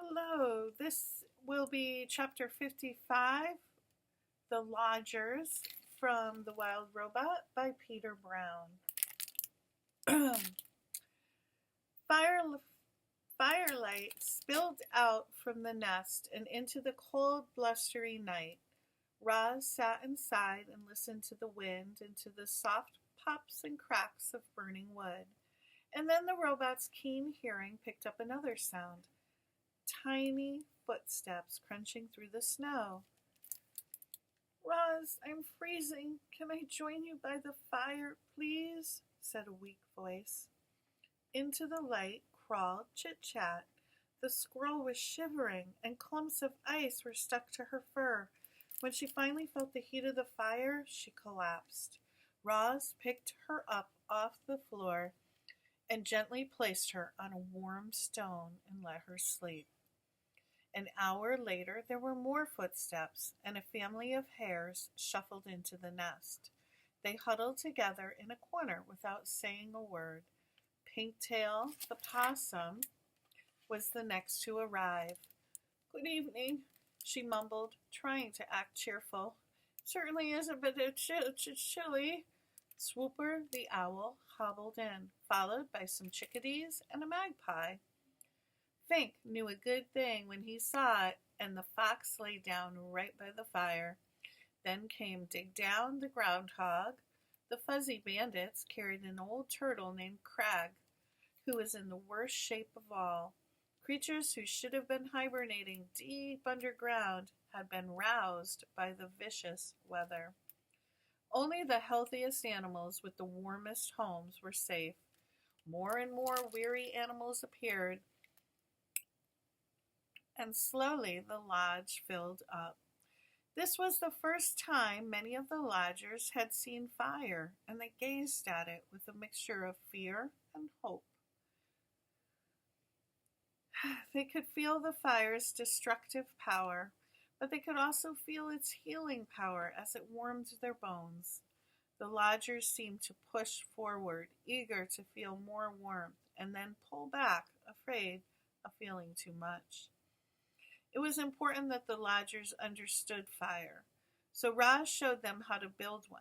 Hello, this will be chapter 55, The Lodgers from The Wild Robot by Peter Brown. Firelight spilled out from the nest and into the cold, blustery night. Roz sat inside and listened to the wind and to the soft pops and cracks of burning wood. And then the robot's keen hearing picked up another sound. Tiny footsteps crunching through the snow. Roz, I'm freezing. Can I join you by the fire, please? Said a weak voice. Into the light crawled Chit-Chat. The squirrel was shivering, and clumps of ice were stuck to her fur. When she finally felt the heat of the fire, she collapsed. Roz picked her up off the floor and gently placed her on a warm stone and let her sleep. An hour later there were more footsteps, and a family of hares shuffled into the nest. They huddled together in a corner without saying a word. Pinktail, the possum, was the next to arrive. Good evening, she mumbled, trying to act cheerful. Certainly is a bit chilly. Swooper, the owl, hobbled in, followed by some chickadees and a magpie. Fink knew a good thing when he saw it, and the fox lay down right by the fire. Then came Dig Down, the groundhog. The fuzzy bandits carried an old turtle named Crag, who was in the worst shape of all. Creatures who should have been hibernating deep underground had been roused by the vicious weather. Only the healthiest animals with the warmest homes were safe. More and more weary animals appeared, and slowly the lodge filled up. This was the first time many of the lodgers had seen fire, and they gazed at it with a mixture of fear and hope. They could feel the fire's destructive power, but they could also feel its healing power as it warmed their bones. The lodgers seemed to push forward, eager to feel more warmth, and then pull back, afraid of feeling too much. It was important that the lodgers understood fire, so Roz showed them how to build one.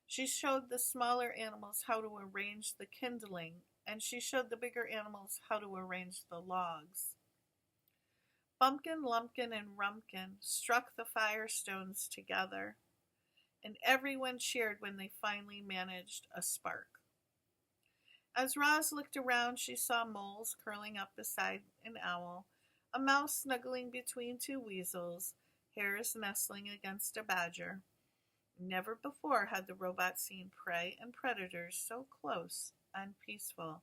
She showed the smaller animals how to arrange the kindling, and she showed the bigger animals how to arrange the logs. Bumpkin, Lumpkin, and Rumpkin struck the firestones together, and everyone cheered when they finally managed a spark. As Roz looked around, she saw moles curling up beside an owl, a mouse snuggling between two weasels, hares nestling against a badger. Never before had the robot seen prey and predators so close and peaceful.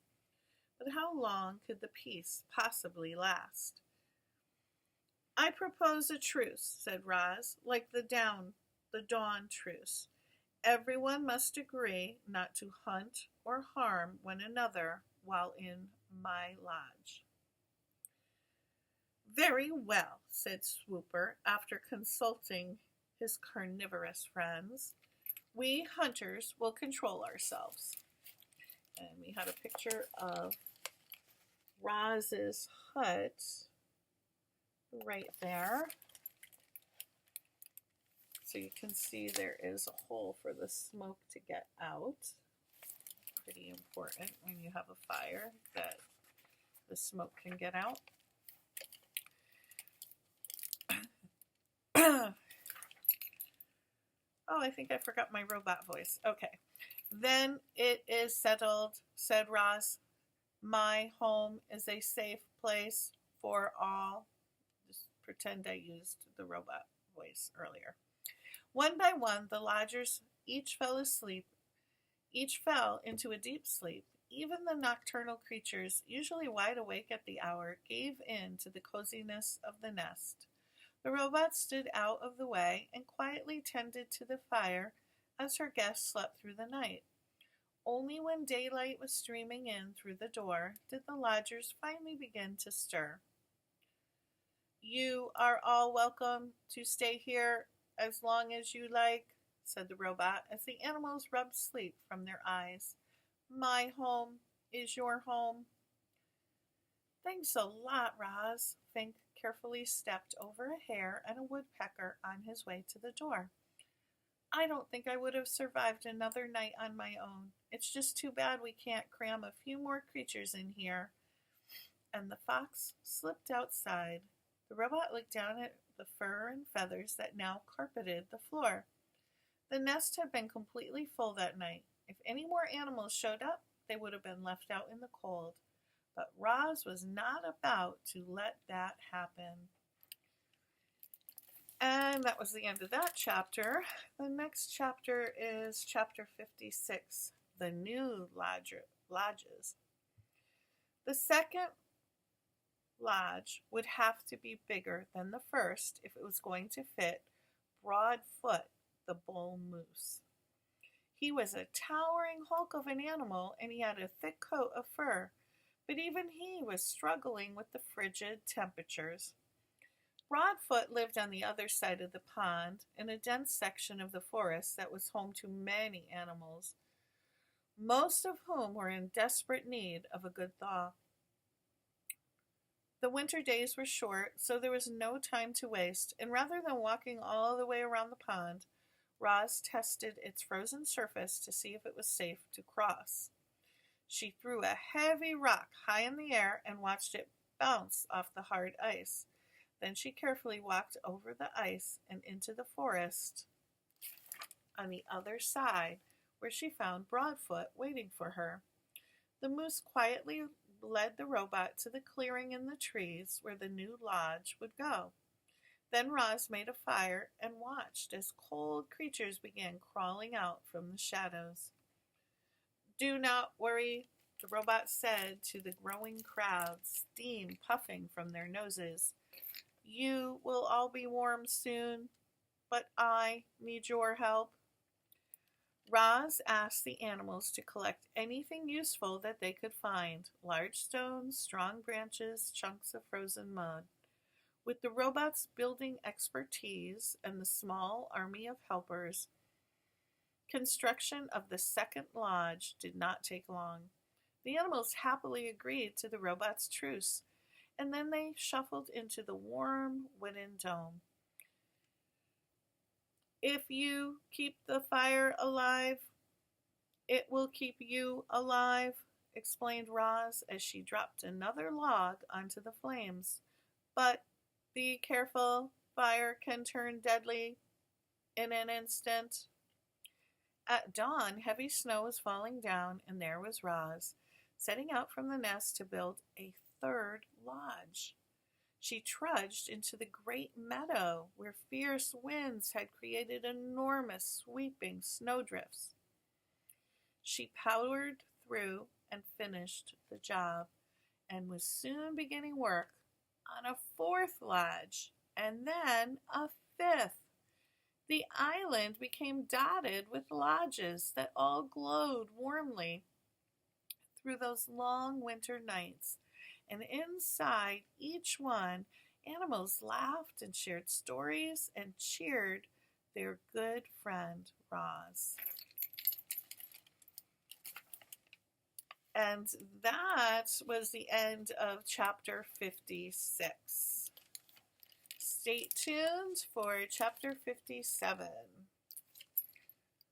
But how long could the peace possibly last? I propose a truce, said Roz, like the dawn truce. Everyone must agree not to hunt or harm one another while in my lodge. Very well, said Swooper, after consulting his carnivorous friends. We hunters will control ourselves. And we had a picture of Roz's hut right there. So you can see there is a hole for the smoke to get out. Pretty important when you have a fire that the smoke can get out. Oh, I think I forgot my robot voice. Okay. Then it is settled, said Roz. My home is a safe place for all. Just pretend I used the robot voice earlier. One by one, the lodgers each fell into a deep sleep. Even the nocturnal creatures, usually wide awake at the hour, gave in to the coziness of the nest. The robot stood out of the way and quietly tended to the fire as her guests slept through the night. Only when daylight was streaming in through the door did the lodgers finally begin to stir. You are all welcome to stay here as long as you like, said the robot as the animals rubbed sleep from their eyes. My home is your home. Thanks a lot, Roz. Fink carefully stepped over a hare and a woodpecker on his way to the door. I don't think I would have survived another night on my own. It's just too bad we can't cram a few more creatures in here. And the fox slipped outside. The robot looked down at the fur and feathers that now carpeted the floor. The nest had been completely full that night. If any more animals showed up, they would have been left out in the cold. But Roz was not about to let that happen. And that was the end of that chapter. The next chapter is chapter 56, The New Lodges. The second lodge would have to be bigger than the first if it was going to fit Broadfoot, the bull moose. He was a towering hulk of an animal, and he had a thick coat of fur, but even he was struggling with the frigid temperatures. Broadfoot lived on the other side of the pond, in a dense section of the forest that was home to many animals, most of whom were in desperate need of a good thaw. The winter days were short, so there was no time to waste, and rather than walking all the way around the pond, Roz tested its frozen surface to see if it was safe to cross. She threw a heavy rock high in the air and watched it bounce off the hard ice. Then she carefully walked over the ice and into the forest on the other side, where she found Broadfoot waiting for her. The moose quietly led the robot to the clearing in the trees where the new lodge would go. Then Roz made a fire and watched as cold creatures began crawling out from the shadows. "Do not worry," the robot said to the growing crowd, steam puffing from their noses. "You will all be warm soon, but I need your help." Roz asked the animals to collect anything useful that they could find: large stones, strong branches, chunks of frozen mud. With the robot's building expertise and the small army of helpers, construction of the second lodge did not take long. The animals happily agreed to the robot's truce, and then they shuffled into the warm wooden dome. "If you keep the fire alive, it will keep you alive," explained Roz as she dropped another log onto the flames. "But be careful, fire can turn deadly in an instant." At dawn, heavy snow was falling down, and there was Roz, setting out from the nest to build a third lodge. She trudged into the great meadow, where fierce winds had created enormous sweeping snowdrifts. She powered through and finished the job, and was soon beginning work on a fourth lodge, and then a fifth. The island became dotted with lodges that all glowed warmly through those long winter nights, and inside each one, animals laughed and shared stories and cheered their good friend Roz. And that was the end of chapter 56. Stay tuned for chapter 57.